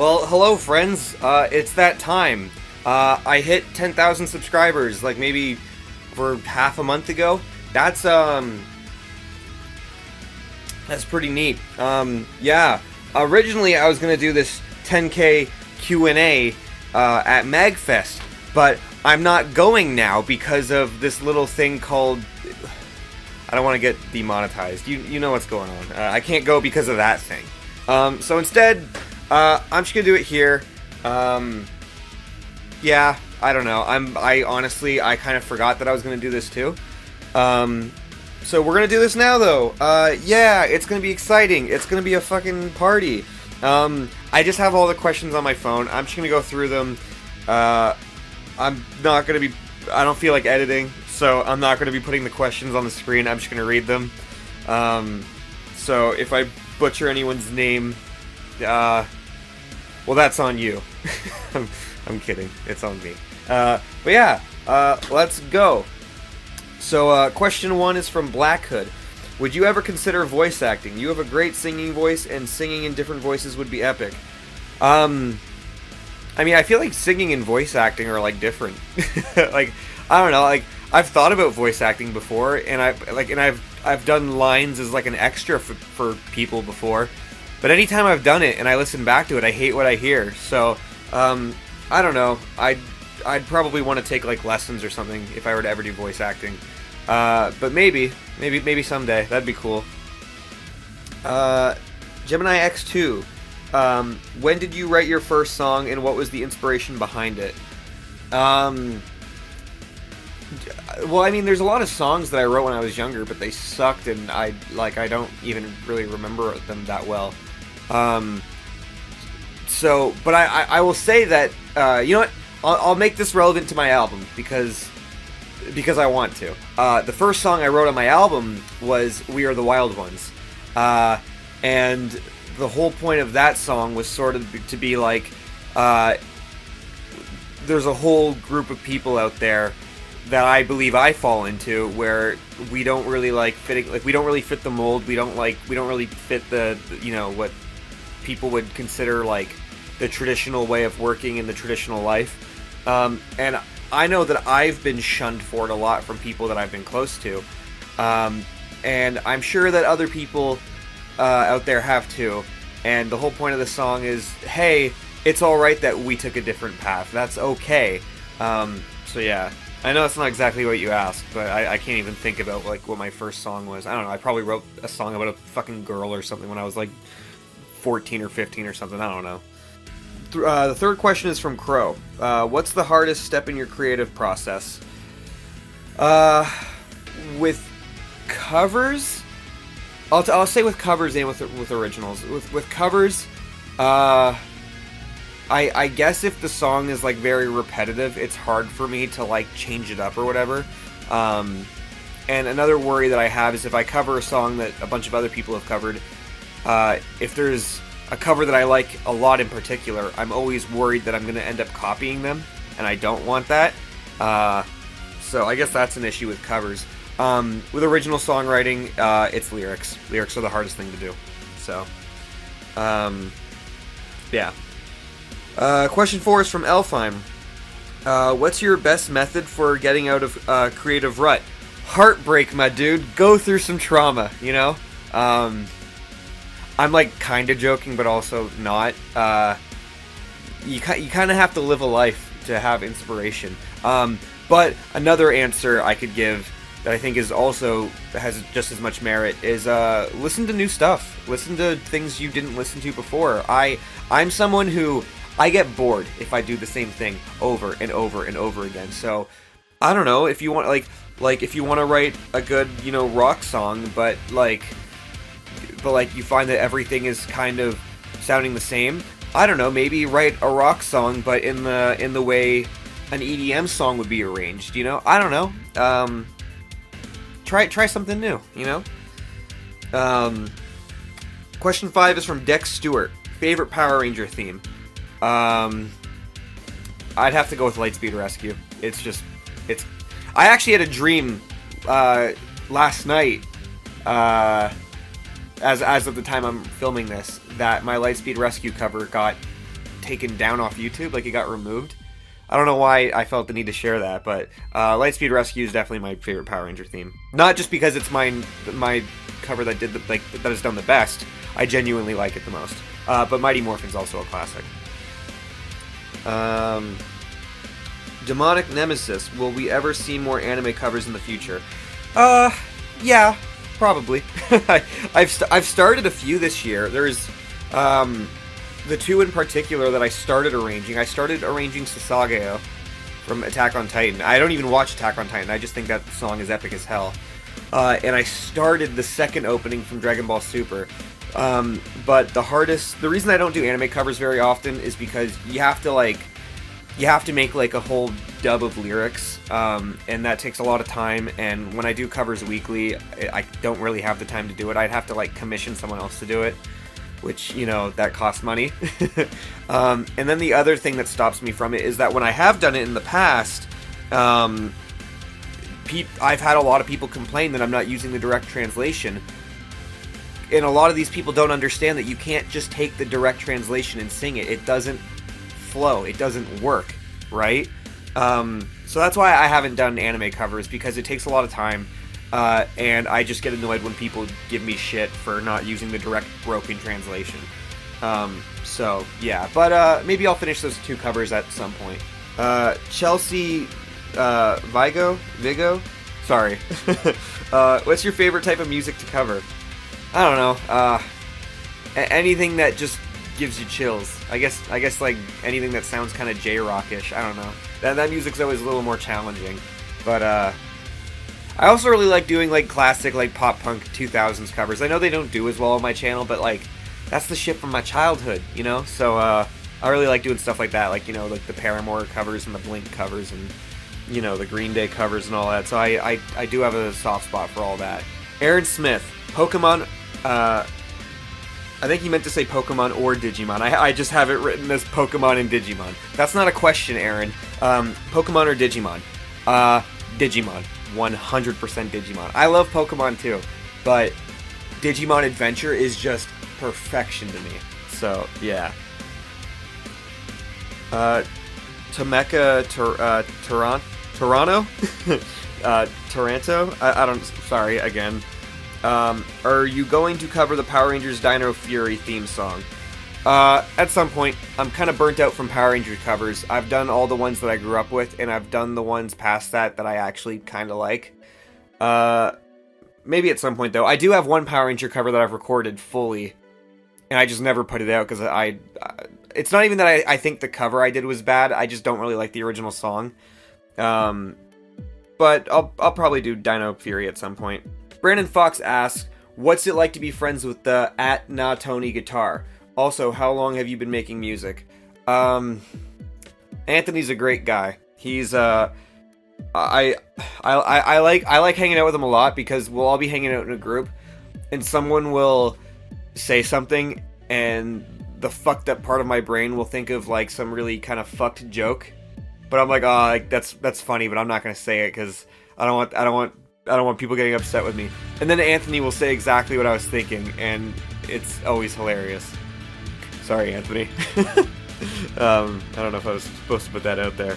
Well, hello, friends. It's that time. I hit 10,000 subscribers, like maybe for half a month ago. That's pretty neat. Yeah. Originally, I was gonna do this 10K Q&A at MagFest, but I'm not going now because of this little thing called. I don't want to get demonetized. You know what's going on. I can't go because of that thing. So instead, I'm just gonna do it here. Yeah, I don't know. I honestly, I kind of forgot that I was gonna do this too. So we're gonna do this now, though. Yeah, it's gonna be exciting. It's gonna be a fucking party. I just have all the questions on my phone. I'm just gonna go through them. I'm not gonna be. I don't feel like editing, so I'm not gonna be putting the questions on the screen. I'm just gonna read them. So if I butcher anyone's name, well, that's on you. I'm kidding. It's on me. But yeah, let's go. So, question 1 is from Black Hood. Would you ever consider voice acting? You have a great singing voice, and singing in different voices would be epic. I mean, I feel like singing and voice acting are, like, different. Like, I don't know, like, I've thought about voice acting before, and I've done lines as, like, an extra for people before. But anytime I've done it and I listen back to it, I hate what I hear. So, I don't know. I'd probably want to take like lessons or something if I were to ever do voice acting. But maybe someday. That'd be cool. Gemini X2. When did you write your first song, and what was the inspiration behind it? Well, I mean, there's a lot of songs that I wrote when I was younger, but they sucked, and I don't even really remember them that well. So, but I will say that you know what? I'll make this relevant to my album because I want to. The first song I wrote on my album was "We Are the Wild Ones," and the whole point of that song was sort of to be like, there's a whole group of people out there that I believe I fall into where we don't really like fitting, like we don't really fit the mold. We don't really fit the what people would consider like the traditional way of working in the traditional life. And I know that I've been shunned for it a lot from people that I've been close to. And I'm sure that other people out there have too. And the whole point of the song is, hey, it's alright that we took a different path. That's okay. So yeah. I know it's not exactly what you asked, but I can't even think about like what my first song was. I don't know, I probably wrote a song about a fucking girl or something when I was like 14 or 15 or something. I don't know. The third question is from Crow. What's the hardest step in your creative process? With covers, I'll say with covers and with originals. With covers, I guess if the song is like very repetitive, it's hard for me to like change it up or whatever. And another worry that I have is if I cover a song that a bunch of other people have covered, if there's a cover that I like a lot in particular, I'm always worried that I'm going to end up copying them, and I don't want that. So I guess that's an issue with covers. With original songwriting, it's lyrics. Lyrics are the hardest thing to do. So, yeah. Question 4 is from Elfheim. What's your best method for getting out of creative rut? Heartbreak, my dude. Go through some trauma, you know? I'm like kind of joking, but also not. You kind of have to live a life to have inspiration. But another answer I could give that I think is also has just as much merit is listen to new stuff. Listen to things you didn't listen to before. I'm someone who I get bored if I do the same thing over and over and over again. So I don't know if you want like if you want to write a good rock song, but you find that everything is kind of sounding the same. I don't know, maybe write a rock song, but in the way an EDM song would be arranged. I don't know. Try something new. Question 5 is from Dex Stewart. Favorite Power Ranger theme? I'd have to go with Lightspeed Rescue. I actually had a dream last night. As of the time I'm filming this, that my Lightspeed Rescue cover got taken down off YouTube, like it got removed. I don't know why I felt the need to share that, but Lightspeed Rescue is definitely my favorite Power Ranger theme. Not just because it's my cover that did that has done the best. I genuinely like it the most. But Mighty Morphin's also a classic. Demonic Nemesis. Will we ever see more anime covers in the future? Yeah, probably. I've started a few this year. There's the two in particular that I started arranging. I started arranging Sasageo from Attack on Titan. I don't even watch Attack on Titan. I just think that song is epic as hell. And I started the second opening from Dragon Ball Super. But the reason I don't do anime covers very often is because you have to make like a whole dub of lyrics, and that takes a lot of time, and when I do covers weekly, I don't really have the time to do it. I'd have to like commission someone else to do it, which, you know, that costs money. And then the other thing that stops me from it is that when I have done it in the past, I've had a lot of people complain that I'm not using the direct translation. And a lot of these people don't understand that you can't just take the direct translation and sing it. It doesn't flow. It doesn't work, right? So that's why I haven't done anime covers, because it takes a lot of time, and I just get annoyed when people give me shit for not using the direct broken translation. So yeah, but maybe I'll finish those two covers at some point. Chelsea Vigo? Sorry. What's your favorite type of music to cover? I don't know. Anything that just gives you chills. I guess like anything that sounds kind of J-rockish. I don't know. That music's always a little more challenging. But I also really like doing like classic like pop punk 2000s covers. I know they don't do as well on my channel, but like that's the shit from my childhood, you know? So I really like doing stuff like that, like, you know, like the Paramore covers and the Blink covers and, you know, the Green Day covers and all that. So I do have a soft spot for all that. Aaron Smith, Pokemon, I think he meant to say Pokemon or Digimon. I just have it written as Pokemon and Digimon. That's not a question, Aaron. Pokemon or Digimon? Digimon. 100% Digimon. I love Pokemon too, but Digimon Adventure is just perfection to me. So, yeah. Tameka Toronto? Taranto? I don't... Sorry, again. Are you going to cover the Power Rangers Dino Fury theme song? At some point. I'm kind of burnt out from Power Rangers covers. I've done all the ones that I grew up with, and I've done the ones past that I actually kind of like. Maybe at some point, though. I do have one Power Ranger cover that I've recorded fully, and I just never put it out, because it's not even that I think the cover I did was bad, I just don't really like the original song. But I'll probably do Dino Fury at some point. Brandon Fox asks, what's it like to be friends with the @NaTony Guitar? Also, how long have you been making music? Anthony's a great guy. He's I like hanging out with him a lot, because we'll all be hanging out in a group and someone will say something and the fucked up part of my brain will think of like some really kind of fucked joke, but I'm like, oh, like, that's funny, but I'm not gonna say it because I don't want people getting upset with me. And then Anthony will say exactly what I was thinking, and it's always hilarious. Sorry, Anthony. I don't know if I was supposed to put that out there.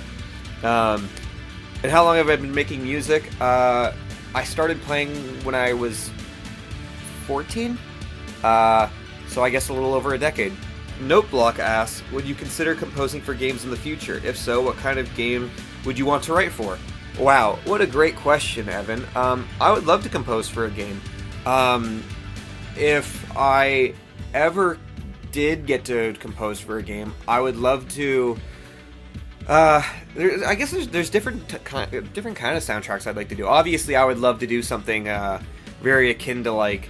And how long have I been making music? I started playing when I was 14, so I guess a little over a decade. Noteblock asks, would you consider composing for games in the future? If so, what kind of game would you want to write for? Wow, what a great question, Evan. I would love to compose for a game. If I ever did get to compose for a game, I would love to... I guess there's different kind of soundtracks I'd like to do. Obviously, I would love to do something very akin to, like,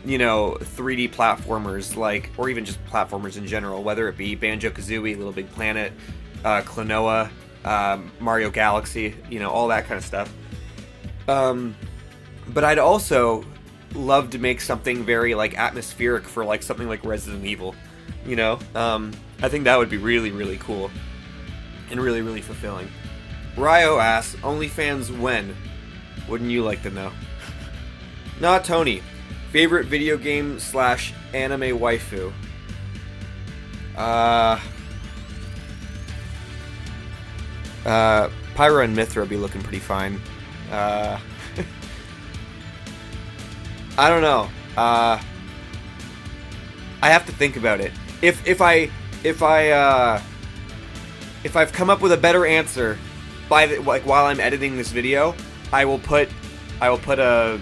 you know, 3D platformers, like, or even just platformers in general, whether it be Banjo-Kazooie, Little Big Planet, Klonoa, Mario Galaxy, you know, all that kind of stuff. But I'd also love to make something very, like, atmospheric for, like, something like Resident Evil, you know? I think that would be really, really cool. And really, really fulfilling. Ryo asks, OnlyFans when? Wouldn't you like to know? Not Tony. Favorite video game / anime waifu? Pyra and Mithra be looking pretty fine. I don't know. I have to think about it. If I've come up with a better answer while I'm editing this video, I will put a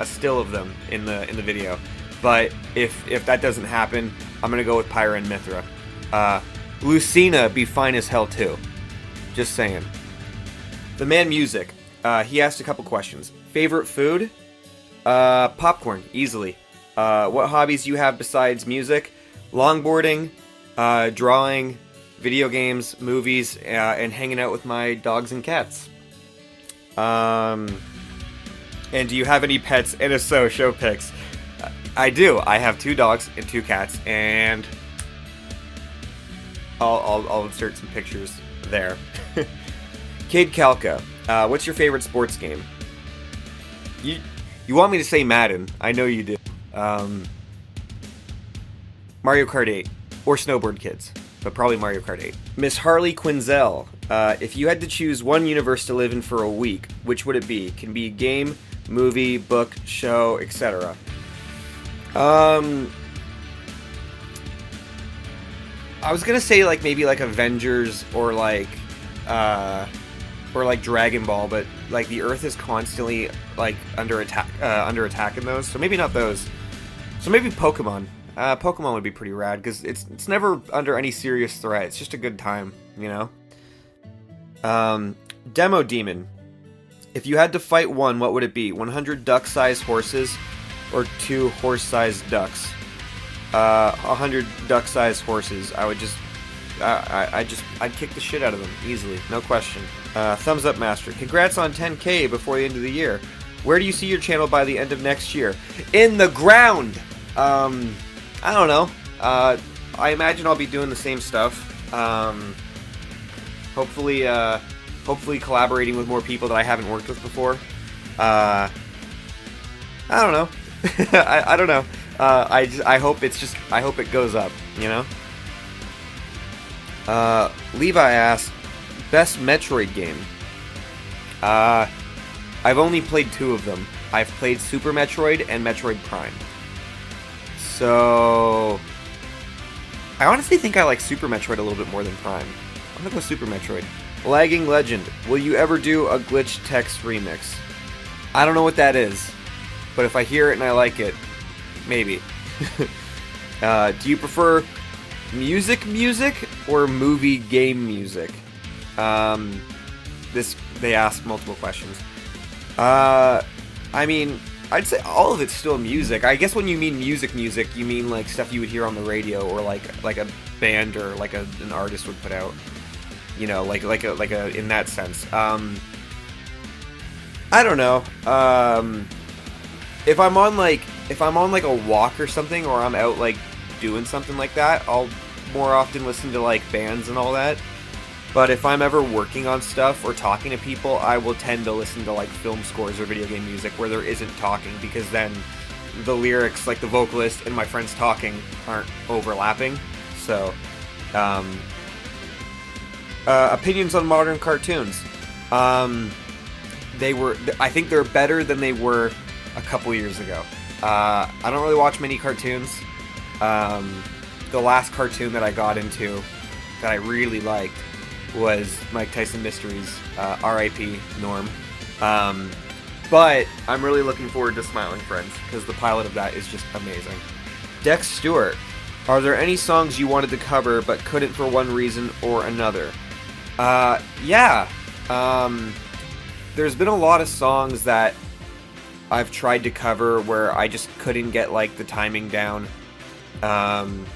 still of them in the video. But if that doesn't happen, I'm gonna go with Pyra and Mithra. Lucina be fine as hell too. Just saying. The man music. He asked a couple questions. Favorite food? Popcorn, easily. What hobbies you have besides music? Longboarding, drawing, video games, movies, and hanging out with my dogs and cats. And do you have any pets? And if so, show pics. I do. I have 2 dogs and 2 cats, and I'll insert some pictures there. Kid Kalka, what's your favorite sports game? You want me to say Madden? I know you do. Mario Kart 8 or Snowboard Kids, but probably Mario Kart 8. Miss Harley Quinzel, if you had to choose one universe to live in for a week, which would it be? Can be game, movie, book, show, etc. I was gonna say maybe Avengers or Dragon Ball, but the Earth is constantly under attack in those, so maybe not those. So maybe Pokemon. Pokemon would be pretty rad because it's never under any serious threat. It's just a good time, you know. Demo Demon. If you had to fight one, what would it be? 100 duck-sized horses or 2 horse-sized ducks? 100 duck-sized horses. I would just, I'd kick the shit out of them easily, no question. Thumbs up, Master. Congrats on 10K before the end of the year. Where do you see your channel by the end of next year? In the ground. I don't know. I imagine I'll be doing the same stuff. Hopefully collaborating with more people that I haven't worked with before. I don't know. I don't know. I hope it goes up, you know? Levi asked, best Metroid game? I've only played 2 of them. I've played Super Metroid and Metroid Prime. So I honestly think I like Super Metroid a little bit more than Prime. I'm gonna go Super Metroid. Lagging Legend, will you ever do a glitch text remix? I don't know what that is, but if I hear it and I like it, maybe. Do you prefer music or movie game music? They ask multiple questions. I mean, I'd say all of it's still music. I guess when you mean music, you mean stuff you would hear on the radio or like a band or an artist would put out. You know, like a in that sense. I don't know. If I'm on a walk or something, or I'm out doing something like that, I'll more often listen to bands and all that. But if I'm ever working on stuff or talking to people, I will tend to listen to film scores or video game music where there isn't talking, because then the lyrics, the vocalist and my friends talking, aren't overlapping. So, opinions on modern cartoons. I think they're better than they were a couple years ago. I don't really watch many cartoons. The last cartoon that I got into that I really liked was Mike Tyson Mysteries, R.I.P. Norm. But I'm really looking forward to Smiling Friends, because the pilot of that is just amazing. Dex Stewart, are there any songs you wanted to cover but couldn't for one reason or another? Yeah. There's been a lot of songs that I've tried to cover where I just couldn't get the timing down. And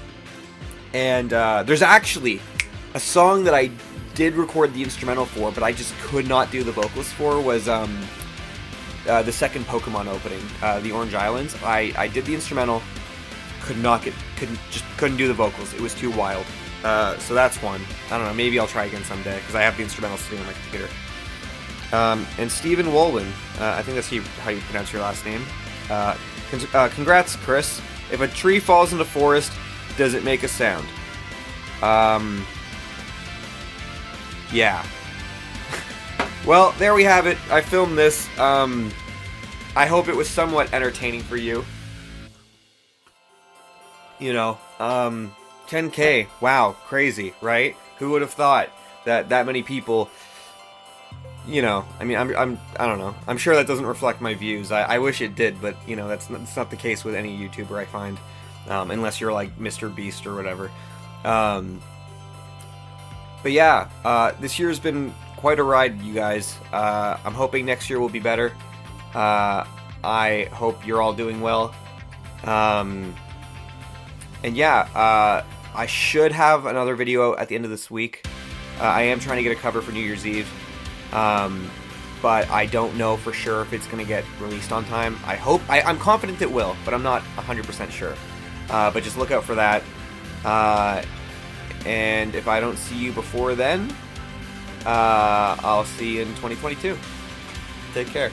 there's actually a song that I did record the instrumental for, but I just could not do the vocals for, was the second Pokemon opening, the Orange Islands. I did the instrumental, couldn't do the vocals. It was too wild. So that's one. I don't know, maybe I'll try again someday, because I have the instrumental sitting on my computer. And Stephen Wolwin, I think that's how you pronounce your last name. Congrats, Chris. If a tree falls in the forest, does it make a sound? Yeah. Well, there we have it. I filmed this. I hope it was somewhat entertaining for you. You know, 10K. Wow, crazy, right? Who would have thought that many people? You know, I mean, I don't know. I'm sure that doesn't reflect my views. I wish it did, but you know, that's not the case with any YouTuber I find, unless you're like Mr. Beast or whatever. But yeah, this year's been quite a ride, you guys. I'm hoping next year will be better. I hope you're all doing well. And yeah, I should have another video at the end of this week. I am trying to get a cover for New Year's Eve. But I don't know for sure if it's going to get released on time. I'm confident it will, but I'm not 100% sure. But just look out for that. And if I don't see you before then, I'll see you in 2022. Take care.